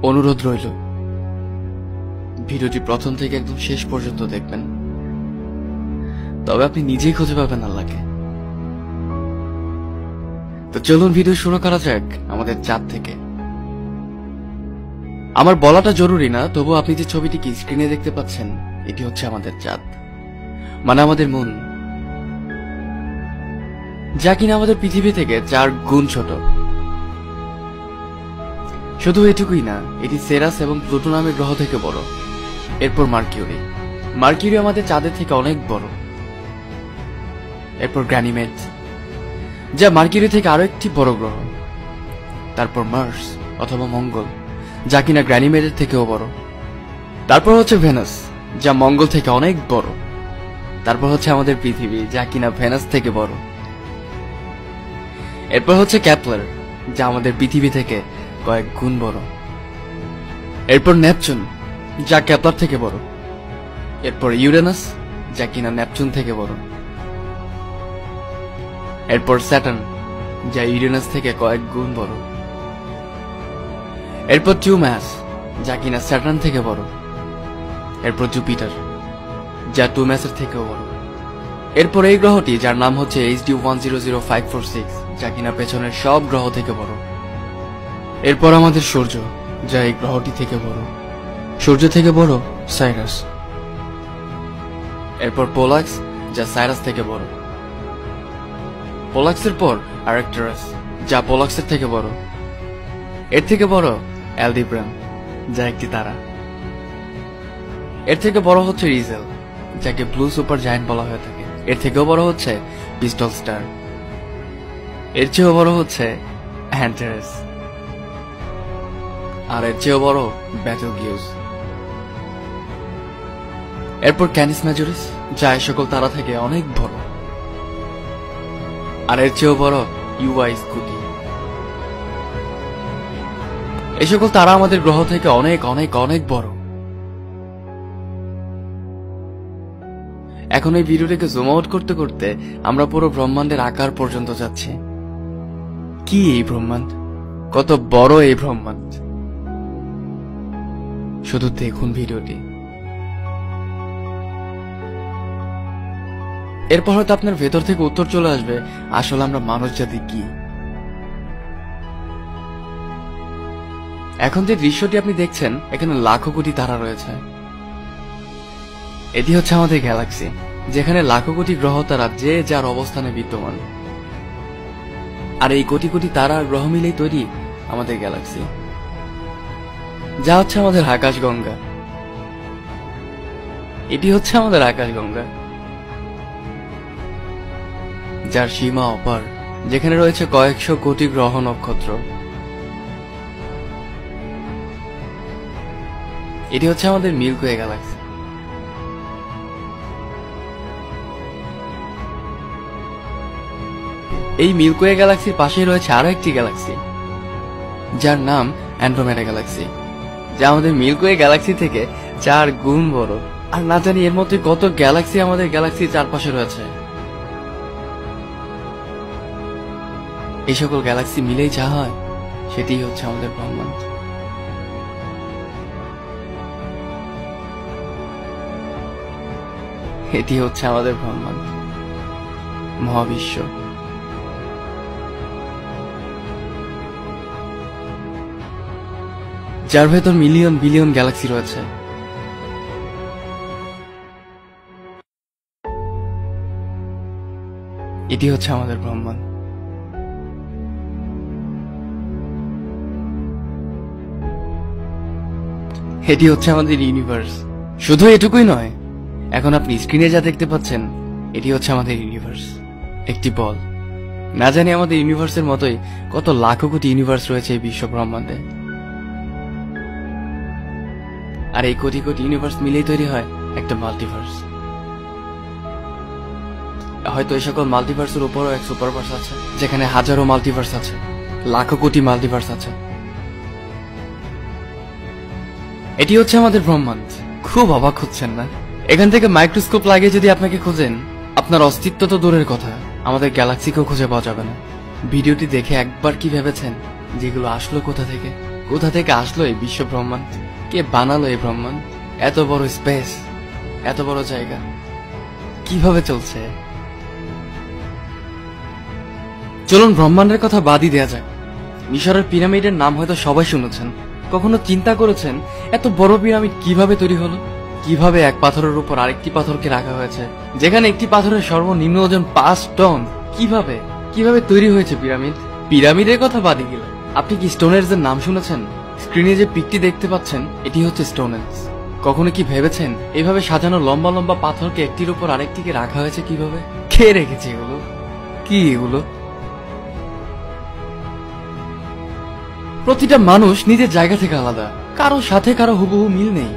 অনুরোধ রইল ভিডিওটি প্রথম থেকে একদম শেষ পর্যন্ত দেখবেন, তবে আপনি নিজেই খুঁজে পাবেন আল্লাহকে। তো চলুন ভিডিও শুরু করা যাক আমাদের চাঁদ থেকে। আমার বলাটা জরুরি না, তবু আপনি যে ছবিটি কি স্ক্রিনে দেখতে পাচ্ছেন, এটি হচ্ছে আমাদের চাঁদ, মানে আমাদের মন, যা কিনা আমাদের পৃথিবী থেকে 4 গুণ ছোট। শুধু এটুকুই না, এটি সেরাস এবং প্লুটো নামের গ্রহ থেকে বড়। এরপর মার্কিউরি, মার্কিউরি আমাদের চাঁদের থেকে অনেক বড়। এরপর গ্যানিমেড, যা মার্কিউরি থেকে আরো একটি বড় গ্রহ। তারপর মার্স অথবা মঙ্গল, যা কিনা গ্যানিমেডের থেকেও বড়। তারপর হচ্ছে ভেনাস, যা মঙ্গল থেকে অনেক বড়। তারপর হচ্ছে আমাদের পৃথিবী, যা কিনা ভেনাস থেকে বড়। এরপর হচ্ছে ক্যাপলার, যা আমাদের পৃথিবী থেকে কয়েক গুণ বড়। এরপর নেপচুন, যা ক্যাপলার থেকে বড়। এরপর ইউরেনাস, যা কিনা নেপচুন থেকে বড়। এরপর স্যাটার্ন, যা ইউরেনাস থেকে কয়েক গুণ বড়। এরপর টিউম্যাস, যা কিনা স্যাটার্ন থেকে বড়। এরপর জুপিটার, যা টিউম্যাসের থেকেও বড়। এরপর এই গ্রহটি, যার নাম হচ্ছে HD 100546, যা কিনা পেছনের সব গ্রহ থেকে বড়। এরপর আমাদের সূর্য, যা এই গ্রহটি থেকে বড়। সূর্য থেকে বড় সাইরাস। এরপর পোলাক্স, যা সাইরাস থেকে বড়। পোলাক্সের পর আরেকটারাস, যা পোলাক্সের থেকে বড়। এর থেকে বড় অ্যালডিব্রাম, যা একটি তারা। এর থেকে বড় হচ্ছে রিজেল, যাকে ব্লু সুপার জায়ান্ট বলা হয়ে থাকে। এর থেকেও বড় হচ্ছে পিস্টল স্টার। এর চেয়েও বড় হচ্ছে অ্যান্টারাস। আর এর চেয়েও বড় ব্যাটেলগিউস। এরপর ক্যানিস মেজরিস, যা এই সকল তারা থেকে অনেক বড়। আর এর চেয়েও বড় ইউআই স্কুটি। এই সকল তারা আমাদের গ্রহ থেকে অনেক অনেক অনেক বড়। এখন এই ভিডিওটিকে জুম আউট করতে করতে আমরা পুরো ব্রহ্মাণ্ডের আকার পর্যন্ত যাচ্ছি। কি এই ব্রহ্মাণ্ড, কত বড় এই ব্রহ্মাণ্ড, শুধু দেখুন ভিডিওটি। এরপর হয়তো আপনার ভেতর থেকে উত্তর চলে আসবে, আসলে আমরা মানুষ জাতি কি। এখন যে দৃশ্যটি আপনি দেখছেন, এখানে লাখো কোটি তারা রয়েছে। এটি হচ্ছে আমাদের গ্যালাক্সি, যেখানে লাখো কোটি গ্রহ তারা যে যার অবস্থানে বিদ্যমান। আর এই কোটি কোটি তারা আর গ্রহ মিলেই তৈরি আমাদের গ্যালাক্সি, যা হচ্ছে আমাদের আকাশগঙ্গা। এটি হচ্ছে আমাদের আকাশগঙ্গা, যার সীমা অপার, যেখানে রয়েছে কয়েকশো কোটি গ্রহ নক্ষত্র। এটি হচ্ছে আমাদের মিল্কি ওয়ে গ্যালাক্সি। এই মিল্কি ওয়ে গ্যালাক্সির পাশেই রয়েছে আরো একটি গ্যালাক্সি, যার নাম অ্যান্ড্রোমেডা গ্যালাক্সি, যা আমাদের মিল্কি ওয়ে গ্যালাক্সি থেকে 4 গুণ বড়। আর না জানি এর মধ্যে কত গ্যালাক্সি আমাদের গ্যালাক্সির চারপাশে রয়েছে। এই সকল গ্যালাক্সি মিলেই যা হয়, সেটি হচ্ছে আমাদের ব্রহ্মাণ্ড। এটি হচ্ছে আমাদের ব্রহ্মাণ্ড, মহাবিশ্ব। যার ভেতর মিলিয়ন বিলিয়ন গ্যালাক্সি রয়েছে। এটি হচ্ছে আমাদের ব্রহ্মাণ্ড। এটি হচ্ছে আমাদের ইউনিভার্স। শুধু এটুকুই নয়, এখন আপনি স্ক্রিনে যা দেখতে পাচ্ছেন, এটি হচ্ছে আমাদের ইউনিভার্স, একটি বল। না জানি আমাদের ইউনিভার্সের মতোই কত লাখো কোটি ইউনিভার্স রয়েছে এই বিশ্ব ব্রহ্মাণ্ডে। আর এই কোটি কোটি ইউনিভার্স মিলেই তৈরি হয় একটা মাল্টিভার্স। হয়তো এই সকল মাল্টিভার্সের উপরও এক সুপারভার্স আছে, যেখানে হাজারো মাল্টিভার্স আছে, লাখো কোটি মাল্টিভার্স আছে। এটি হচ্ছে আমাদের ব্রহ্মাণ্ড। খুব অবাক হচ্ছেন না? এখান থেকে মাইক্রোস্কোপ লাগিয়ে যদি আপনাকে খোঁজেন, আপনার অস্তিত্ব তো দূরের কথা, আমাদের গ্যালাক্সিকেও খুঁজে পাওয়া যাবে না। ভিডিওটি দেখে একবার কি ভেবেছেন যেগুলো আসলো কোথা থেকে? কোথা থেকে আসলো এই বিশ্ব ব্রহ্মাণ্ড? কে বানালো এই ব্রহ্মাণ্ড? এত বড় স্পেস, এত বড় জায়গা কিভাবে চলছে? চলুন ব্রহ্মাণ্ডের কথা বাদই দেয়া যাক। মিশরের পিরামিডের নাম হয়তো সবাই শুনেছেন। কখনো চিন্তা করেছেন এত বড় পিরামিড কিভাবে তৈরি হলো? কিভাবে এক পাথরের উপর আরেকটি পাথরকে রাখা হয়েছে, যেখানে একটি পাথরের সর্বনিম্ন ওজন 5 টন? কিভাবে কিভাবে তৈরি হয়েছে পিরামিড? পিরামিডের কথা বাদই গেল, আপনি কি স্টোনহেঞ্জের নাম শুনেছেন? স্ক্রিনে যে পিকটি দেখতে পাচ্ছেন এটি হচ্ছে স্টোনহেঞ্জ। কখনো কি ভেবেছেন এইভাবে সাজানো লম্বা লম্বা পাথরকে একটির উপর আরেকটিকে রাখা হয়েছে কিভাবে? কে রেখেছে এগুলো? কি এগুলো? প্রতিটা মানুষ নিজের জায়গা থেকে আলাদা, কারো সাথে কারো হুবহু মিল নেই।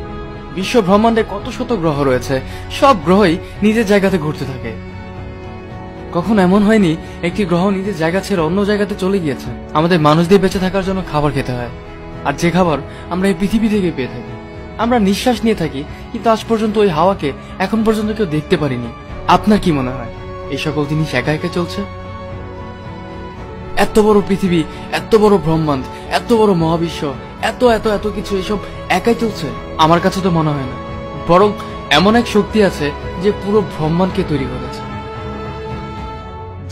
বিশ্ব ব্রহ্মাণ্ডে কত শত গ্রহ রয়েছে, সব গ্রহই নিজের জায়গাতে ঘুরতে থাকে। কখন এমন হয়নি একটি গ্রহ নিজের জায়গা ছেড়ে অন্য জায়গাতে চলে গিয়েছে? আমাদের মানুষদের বেঁচে থাকার জন্য খাবার খেতে হয়, আর যে খাবার আমরা এই পৃথিবী থেকে পেয়ে থাকি। আমরা নিঃশ্বাস নিয়ে থাকি, কিন্তু আজ পর্যন্ত ওই হাওয়াকে এখন পর্যন্ত কেউ দেখতে পারিনি। আপনার কি মনে হয় এই সকল জিনিস একা একা চলছে? এত বড় পৃথিবী, এত বড় ব্রহ্মাণ্ড, এত বড় মহাবিশ্ব, এত এত এত কিছু, এসব একাই চলছে? আমার কাছে তো মনে হয় না। বরং এমন এক শক্তি আছে যে পুরো ব্রহ্মাণ্ডকে তৈরি করেছে।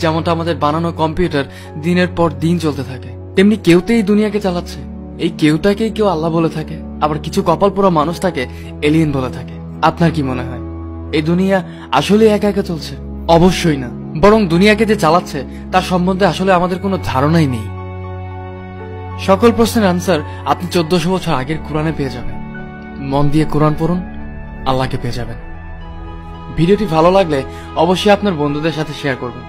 যেমনটা আমাদের বানানো কম্পিউটার দিনের পর দিন চলতে থাকে, তেমনি কেউতে এই দুনিয়াকে চালাচ্ছে। এই কেউটাকেই কেউ আল্লাহ বলে থাকে, আবার কিছু কপাল পোড়া মানুষ তাকে এলিয়েন বলে থাকে। আপনার কি মনে হয় এই দুনিয়া আসলে একা একা চলছে? অবশ্যই না, বরং দুনিয়াকে যে চালাচ্ছে তার সম্বন্ধে আসলে আমাদের কোনো ধারণাই নেই। সকল প্রশ্নের আনসার আপনি 1400 বছর আগের কোরআনে পেয়ে যাবেন। মন দিয়ে কোরআন পড়ুন, আল্লাহকে পেয়ে যাবেন। ভিডিওটি ভালো লাগলে অবশ্যই আপনার বন্ধুদের সাথে শেয়ার করবেন।